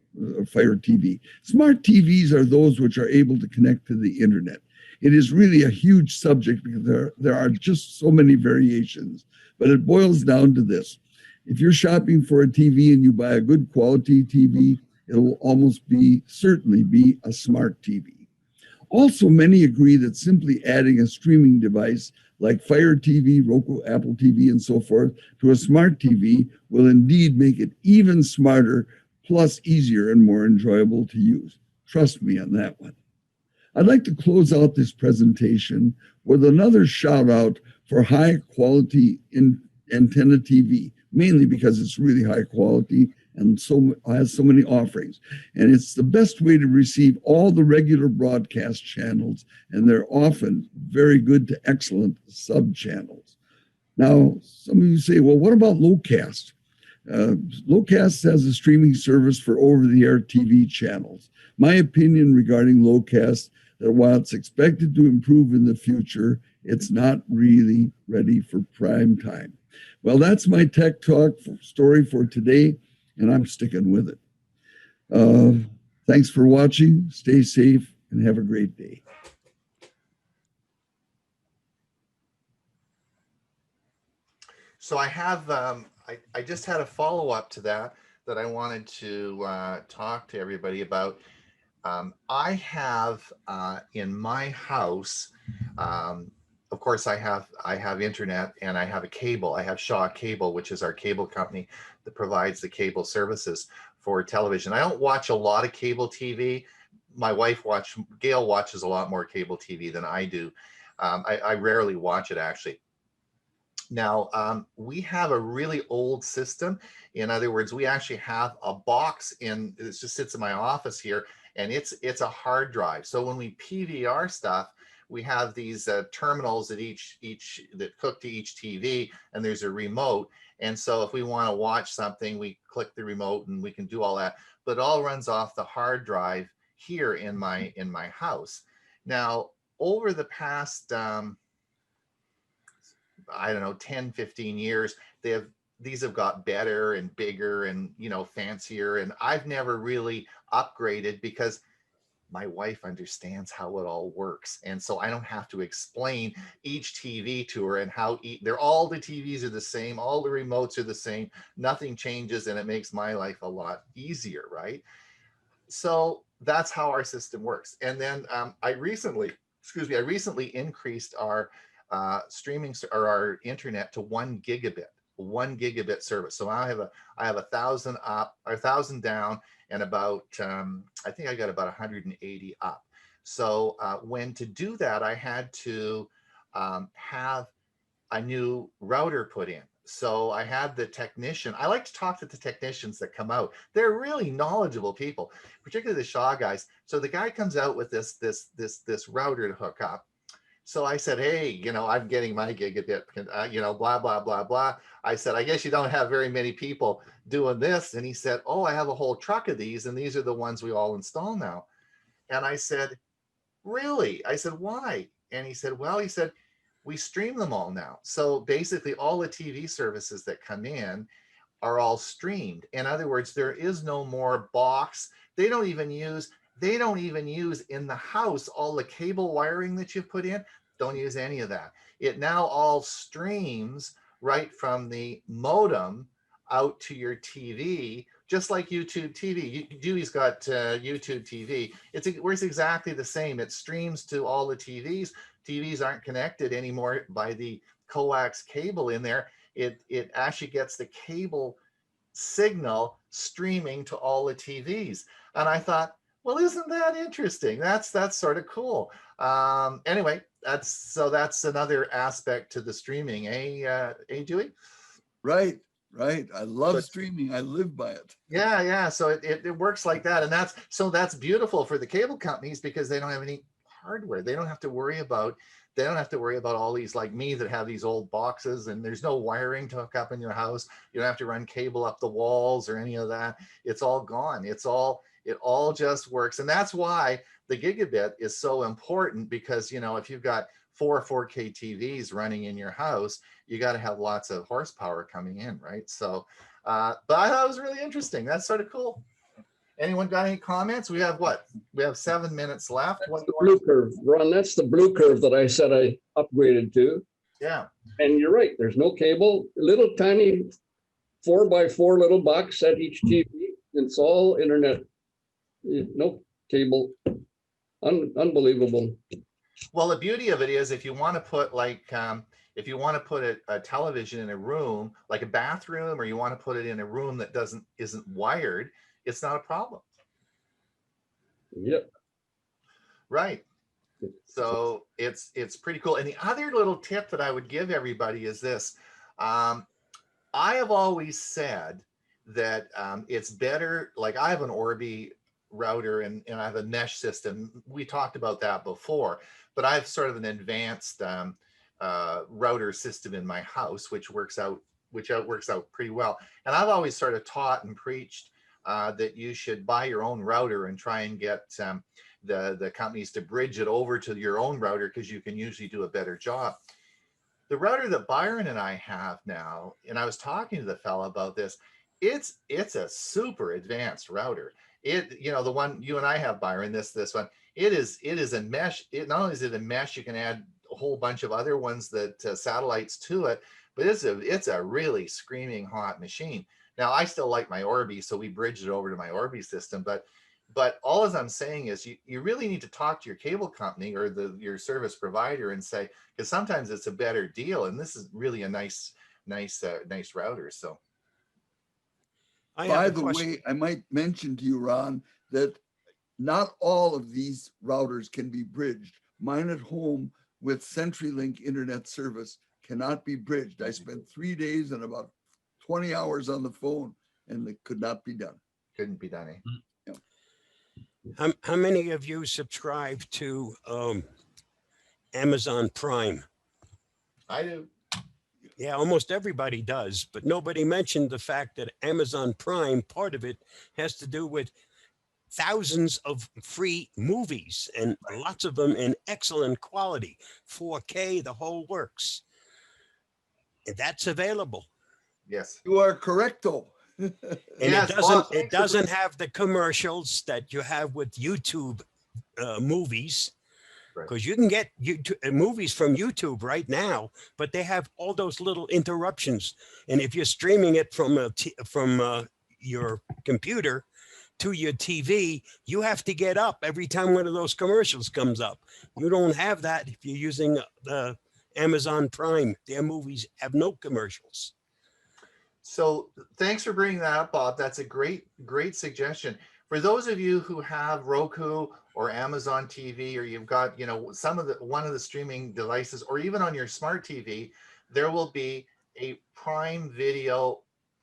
a Fire TV. Smart TVs are those which are able to connect to the internet. It is really a huge subject because there are just so many variations, but it boils down to this. If you're shopping for a TV and you buy a good quality TV, it'll almost certainly be a smart TV. Also, many agree that simply adding a streaming device like Fire TV, Roku, Apple TV, and so forth to a smart TV will indeed make it even smarter, plus easier and more enjoyable to use. Trust me on that one. I'd like to close out this presentation with another shout out for high quality antenna TV, mainly because it's really high quality and has so many offerings. And it's the best way to receive all the regular broadcast channels, and they're often very good to excellent sub-channels. Now, some of you say, well, what about Lowcast? Lowcast has a streaming service for over-the-air TV channels. My opinion regarding Lowcast, that while it's expected to improve in the future, it's not really ready for prime time. Well, that's my Tech Talk story for today, and I'm sticking with it. Thanks for watching. Stay safe and have a great day. So I have, I just had a follow-up to that I wanted to talk to everybody about. I have in my house, of course, I have internet and I have a cable. I have Shaw Cable, which is our cable company that provides the cable services for television. I don't watch a lot of cable TV. My wife Gail watches a lot more cable TV than I do. I rarely watch it actually. Now, we have a really old system. In other words, we actually have a box it just sits in my office here, and it's a hard drive. So when we PVR stuff, we have these terminals at each that hook to each TV, and there's a remote. And so if we want to watch something, we click the remote and we can do all that. But it all runs off the hard drive here in my house. Now, over the past I don't know, 10, 15 years, these have got better and bigger and, fancier. And I've never really upgraded because my wife understands how it all works. And so I don't have to explain each TV to her and how all the TVs are the same. All the remotes are the same. Nothing changes. And it makes my life a lot easier. Right. So that's how our system works. And then I recently increased our streaming or our internet to 1 gigabit service. So I have 1,000 up or 1,000 down and about I think I got about 180 up. So when to do that, I had to have a new router put in. So I had the technician. I like to talk to the technicians that come out. They're really knowledgeable people, particularly the Shaw guys. So the guy comes out with this router to hook up. So I said, hey, you know, I'm getting my gigabit, you know, blah, blah, blah, blah. I said, I guess you don't have very many people doing this. And he said, oh, I have a whole truck of these, and these are the ones we all install now. And I said, really? I said, why? And he said, well, he said, we stream them all now. So basically all the TV services that come in are all streamed. In other words, there is no more box. They don't even use in the house all the cable wiring that you've put in. Don't use any of that. It now all streams right from the modem out to your TV, just like YouTube TV. Dewey's got YouTube TV. It works exactly the same. It streams to all the TVs. TVs aren't connected anymore by the coax cable in there. It actually gets the cable signal streaming to all the TVs. And I thought, well, isn't that interesting? That's sort of cool. Anyway, that's another aspect to the streaming, Dewey? Right. I love streaming. I live by it. Yeah. So it works like that. And that's beautiful for the cable companies because they don't have any hardware. They don't have to worry about all these, like me, that have these old boxes and there's no wiring to hook up in your house. You don't have to run cable up the walls or any of that. It's all gone. It all just works. And that's why the gigabit is so important, because, you know, if you've got 4K TVs running in your house, you got to have lots of horsepower coming in, right? So, but I thought it was really interesting. That's sort of cool. Anyone got any comments? We have 7 minutes left. That's the blue curve, Ron. That's the blue curve that I said I upgraded to. Yeah. And you're right. There's no cable. Little tiny 4x4 little box at each TV. It's all internet. No cable. Unbelievable. Well, the beauty of it is, if you want to put a television in a room, like a bathroom, or you want to put it in a room that isn't wired, it's not a problem. Yep. Right. So it's pretty cool. And the other little tip that I would give everybody is this. I have always said that it's better, like I have an Orbi router and I have a mesh system. We talked about that before, but I have sort of an advanced router system in my house, which works out pretty well. And I've always sort of taught and preached that you should buy your own router and try and get the companies to bridge it over to your own router, because you can usually do a better job. The router that Byron and I have now, and I was talking to the fella about this, it's a super advanced router. The one you and I have, Byron, this one, it is a mesh. Not only is it a mesh, you can add a whole bunch of other ones that satellites to it, but it's a really screaming hot machine. Now, I still like my Orbi, so we bridged it over to my Orbi system. But all as I'm saying is you really need to talk to your cable company or your service provider and say, because sometimes it's a better deal. And this is really a nice router. So. By the way, I might mention to you, Ron, that not all of these routers can be bridged. Mine at home with CenturyLink internet service cannot be bridged. I spent 3 days and about 20 hours on the phone, and it could not be done. Couldn't be done, eh? Yeah. How many of you subscribe to Amazon Prime? I do. Yeah, almost everybody does, but nobody mentioned the fact that Amazon Prime, part of it has to do with thousands of free movies, and lots of them in excellent quality, 4K, the whole works. And that's available. Yes. You are correcto. And yes, it doesn't have the commercials that you have with YouTube movies, because you can get movies from YouTube right now, but they have all those little interruptions. And if you're streaming it from your computer to your TV, you have to get up every time one of those commercials comes up. You don't have that if you're using the Amazon Prime. Their movies have no commercials. So thanks for bringing that up, Bob. That's a great suggestion. For those of you who have Roku or Amazon TV, or you've got, one of the streaming devices, or even on your smart TV, there will be a Prime Video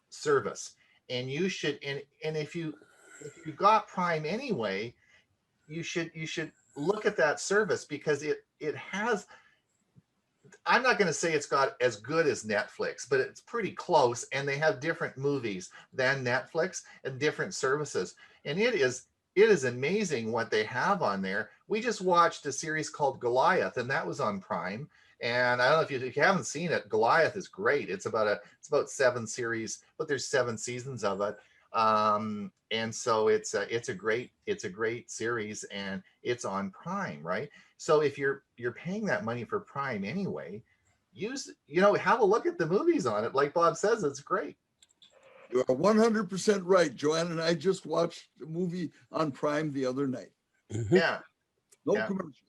service, and you should, and if you've got Prime anyway, you should look at that service, because it has, I'm not going to say it's got as good as Netflix, but it's pretty close, and they have different movies than Netflix and different services. And it is amazing what they have on there. We just watched a series called Goliath, and that was on Prime. And I don't know if you haven't seen it, Goliath is great. It's about 7 series, but there's 7 seasons of it. And so it's a great series, and it's on Prime, right? So if you're paying that money for Prime anyway, have a look at the movies on it. Like Bob says, it's great. You are 100% right, Joanne. And I just watched a movie on Prime the other night. Yeah. No Yeah. commercials.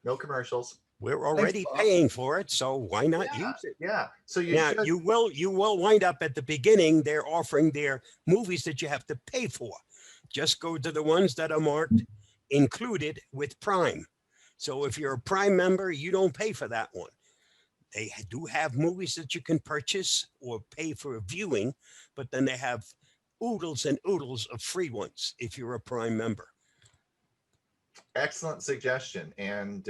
No commercials. We're already paying for it, so why not use it? Yeah. So you will wind up at the beginning. They're offering their movies that you have to pay for. Just go to the ones that are marked included with Prime. So if you're a Prime member, you don't pay for that one. They do have movies that you can purchase or pay for a viewing, but then they have oodles and oodles of free ones if you're a Prime member. Excellent suggestion. And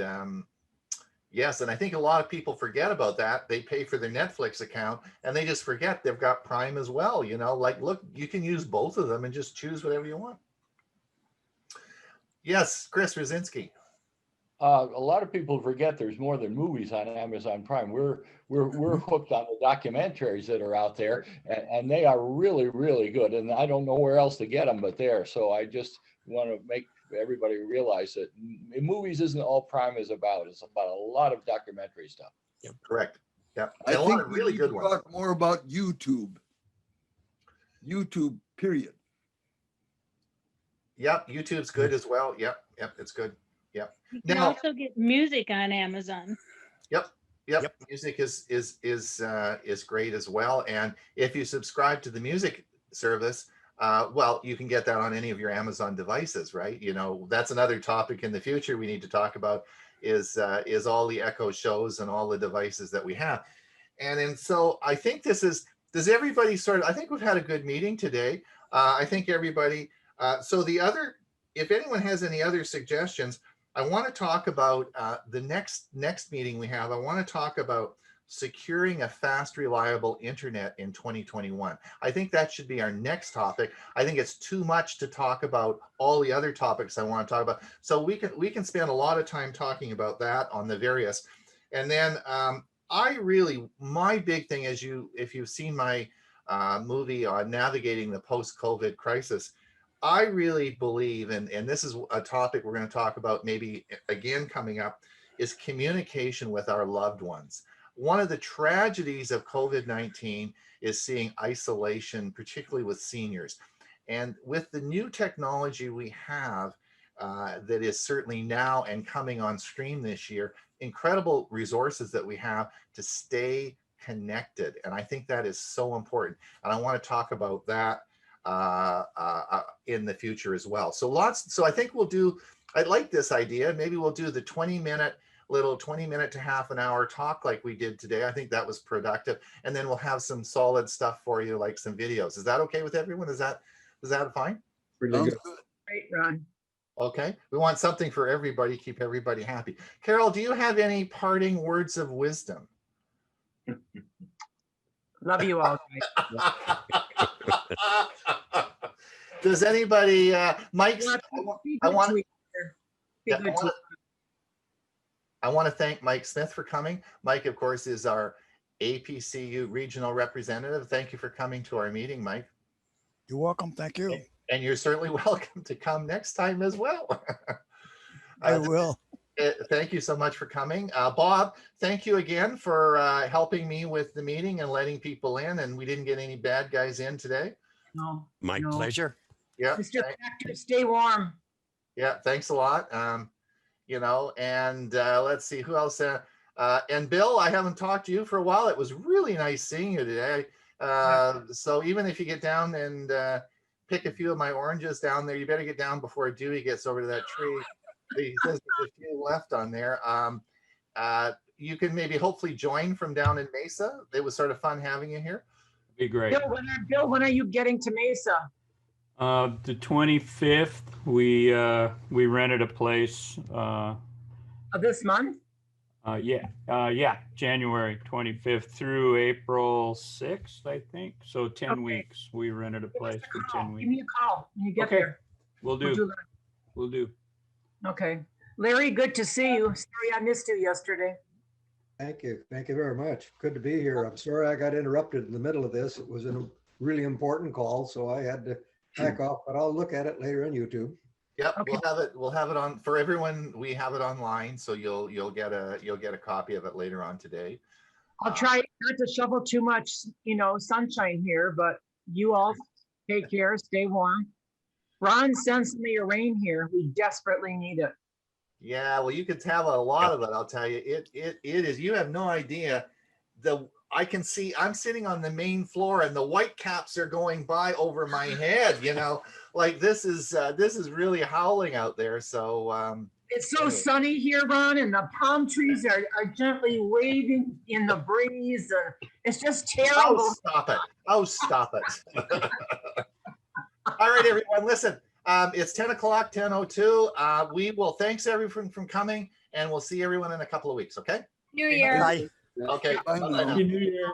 yes, and I think a lot of people forget about that. They pay for their Netflix account and they just forget they've got Prime as well. Like, look, you can use both of them and just choose whatever you want. Yes, Chris Rosinski. A lot of people forget there's more than movies on Amazon Prime. We're hooked on the documentaries that are out there, and they are really, really good. And I don't know where else to get them but there. So I just want to make everybody realize that movies isn't all Prime is about. It's about a lot of documentary stuff. Yep. Correct. Yeah, I a lot think of really good ones. Talk more about YouTube. YouTube, period. Yep, YouTube's good as well. Yep, it's good. Yep. You can also get music on Amazon. Yep. Music is great as well. And if you subscribe to the music service, well, you can get that on any of your Amazon devices, right? That's another topic in the future we need to talk about is all the Echo shows and all the devices that we have. And so I think does everybody I think we've had a good meeting today. I think everybody, if anyone has any other suggestions, I want to talk about the next meeting we have. I want to talk about securing a fast, reliable internet in 2021. I think that should be our next topic. I think it's too much to talk about all the other topics I want to talk about. So we can spend a lot of time talking about that on the various. And then my big thing is if you've seen my movie on navigating the post-COVID crisis, I really believe, and this is a topic we're going to talk about maybe again coming up, is communication with our loved ones. One of the tragedies of COVID-19 is seeing isolation, particularly with seniors. And with the new technology we have that is certainly now and coming on stream this year, incredible resources that we have to stay connected. And I think that is so important. And I want to talk about that in the future as well. So I think I like this idea. Maybe we'll do the 20 minute to half an hour talk like we did today. I think that was productive. And then we'll have some solid stuff for you, like some videos. Is that okay with everyone? Is that fine? Really good. Great, Ron. Okay. We want something for everybody, keep everybody happy. Carol, do you have any parting words of wisdom? Love you all. Does anybody, Mike, I want to thank Mike Smith for coming. Mike, of course, is our APCU regional representative. Thank you for coming to our meeting, Mike. You're welcome. Thank you. And you're certainly welcome to come next time as well. I will. Thank you so much for coming. Bob, thank you again for helping me with the meeting and letting people in, and we didn't get any bad guys in today. No. My pleasure. Yeah. Mr. Factor, stay warm. Yeah, thanks a lot. And let's see who else. And Bill, I haven't talked to you for a while. It was really nice seeing you today. So even if you get down and pick a few of my oranges down there, you better get down before Dewey gets over to that tree. He says there's a few left on there. you can maybe hopefully join from down in Mesa. It was sort of fun having you here. Be great. Bill, when are you getting to Mesa? The 25th, we rented a place. Of this month? Yeah, January 25th through April 6th, I think. So 10 Okay. weeks. We rented a place for 10 Give weeks. me a call when you get Okay. there. We'll We'll do. that. We'll do. Okay. Larry, good to see you. Sorry I missed you yesterday. Thank you. Thank you very much. Good to be here. I'm sorry I got interrupted in the middle of this. It was a really important call, so I had to back off, but I'll look at it later on YouTube. Yep, Okay. we'll have it on for everyone. We have it online, so you'll get a copy of it later on today. I'll try not to shovel too much, sunshine here, but you all take care, stay warm. Ron, send some of your rain here. We desperately need it. Yeah, well, you could have a lot of it. I'll tell you, it is. You have no idea. I can see. I'm sitting on the main floor, and the white caps are going by over my head. Like this is really howling out there. So It's so sunny here, Ron, and the palm trees are gently waving in the breeze. It's just terrible. Oh, stop it! Oh, stop it! All right, everyone, listen. It's 10 o'clock, 10:02. We will thanks everyone from coming, and we'll see everyone in a couple of weeks. Okay. New Year. Bye. Okay. Bye Bye-bye now. now. Happy New Year.